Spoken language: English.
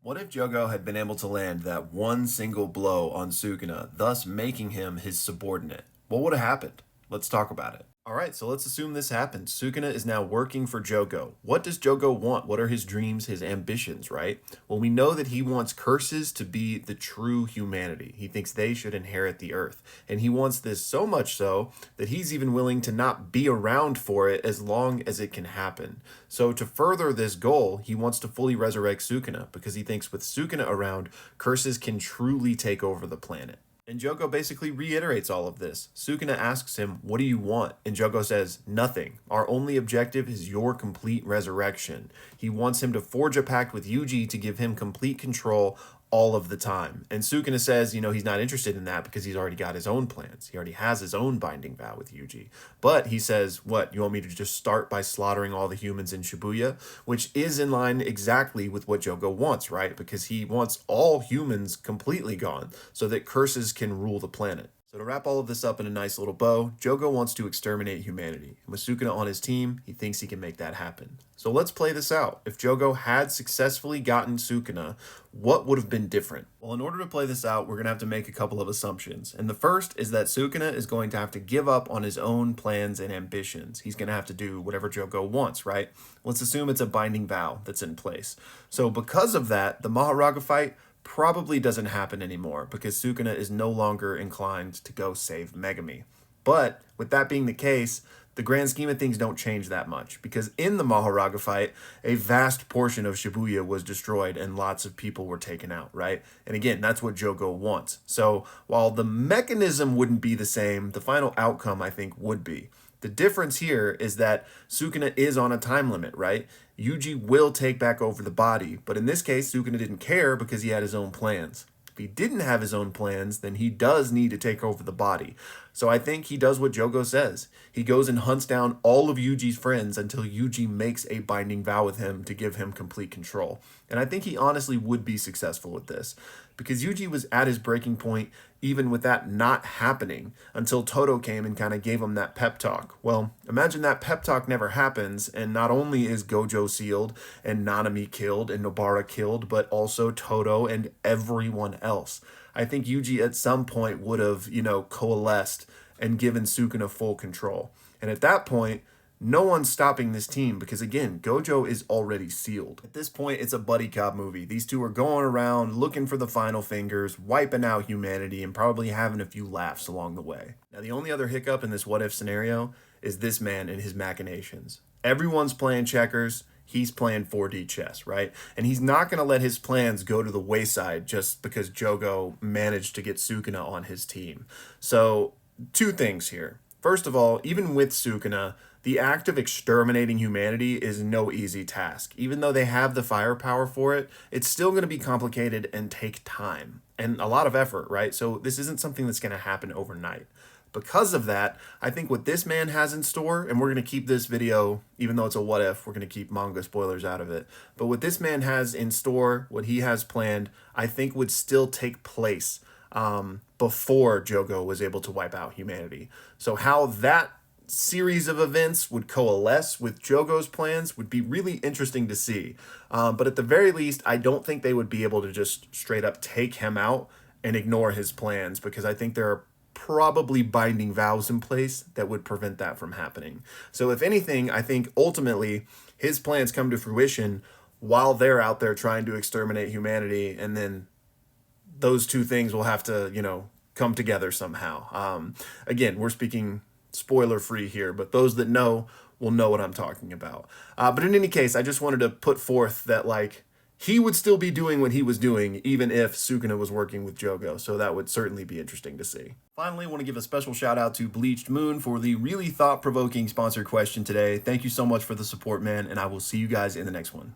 What if Jogo had been able to land that one single blow on Sukuna, thus making him his subordinate? What would have happened? Let's talk about it. All right, so let's assume this happened. Sukuna is now working for Jogo. What does Jogo want? What are his dreams, his ambitions, right? Well, we know that he wants curses to be the true humanity. He thinks they should inherit the earth. And he wants this so much so that he's even willing to not be around for it as long as it can happen. So to further this goal, he wants to fully resurrect Sukuna because he thinks with Sukuna around, curses can truly take over the planet. And Jogo basically reiterates all of this. Sukuna asks him, "What do you want?" And Jogo says, "Nothing. Our only objective is your complete resurrection." He wants him to forge a pact with Yuji to give him complete control all of the time. And Sukuna says, he's not interested in that because he's already got his own plans. He already has his own binding vow with Yuji. But he says, "What, you want me to just start by slaughtering all the humans in Shibuya?" Which is in line exactly with what Jogo wants, right? Because he wants all humans completely gone so that curses can rule the planet. So to wrap all of this up in a nice little bow, Jogo wants to exterminate humanity. And with Sukuna on his team, he thinks he can make that happen. So let's play this out. If Jogo had successfully gotten Sukuna, what would have been different? Well, in order to play this out, we're going to have to make a couple of assumptions. And the first is that Sukuna is going to have to give up on his own plans and ambitions. He's going to have to do whatever Jogo wants, right? Let's assume it's a binding vow that's in place. So because of that, the Maharaga fight probably doesn't happen anymore because Sukuna is no longer inclined to go save Megami. But with that being the case, the grand scheme of things don't change that much because in the Maharaga fight, a vast portion of Shibuya was destroyed and lots of people were taken out, right? And again, that's what Jogo wants. So while the mechanism wouldn't be the same, the final outcome, I think, would be. The difference here is that Sukuna is on a time limit, right? Yuji will take back over the body, but in this case, Sukuna didn't care because he had his own plans. If he didn't have his own plans, then he does need to take over the body. So I think he does what Jogo says. He goes and hunts down all of Yuji's friends until Yuji makes a binding vow with him to give him complete control. And I think he honestly would be successful with this because Yuji was at his breaking point even with that not happening until Todo came and kind of gave him that pep talk. Well, imagine that pep talk never happens, and not only is Gojo sealed and Nanami killed and Nobara killed, but also Todo and everyone else. I think Yuji at some point would have, coalesced and given Sukuna full control. And at that point, no one's stopping this team because, again, Gojo is already sealed. At this point, it's a buddy cop movie. These two are going around looking for the final fingers, wiping out humanity, and probably having a few laughs along the way. Now, the only other hiccup in this what-if scenario is this man and his machinations. Everyone's playing checkers. He's playing 4D chess, right? And he's not going to let his plans go to the wayside just because Jogo managed to get Sukuna on his team. So, two things here. First of all, even with Sukuna, the act of exterminating humanity is no easy task. Even though they have the firepower for it, it's still going to be complicated and take time and a lot of effort, right? So this isn't something that's going to happen overnight. Because of that, I think what this man has in store, and we're going to keep this video, even though it's a what if, we're going to keep manga spoilers out of it. But what this man has in store, what he has planned, I think would still take place before Jogo was able to wipe out humanity. So how that series of events would coalesce with Jogo's plans would be really interesting to see. But at the very least, I don't think they would be able to just straight up take him out and ignore his plans because I think there are probably binding vows in place that would prevent that from happening. So if anything, I think ultimately his plans come to fruition while they're out there trying to exterminate humanity, and then those two things will have to, come together somehow. Again, we're speaking spoiler free here, but those that know will know what I'm talking about. But in any case, I just wanted to put forth that he would still be doing what he was doing even if Sukuna was working with Jogo, so that would certainly be interesting to see. Finally, I want to give a special shout out to Bleached Moon for the really thought-provoking sponsored question today. Thank you so much for the support, man, and I will see you guys in the next one.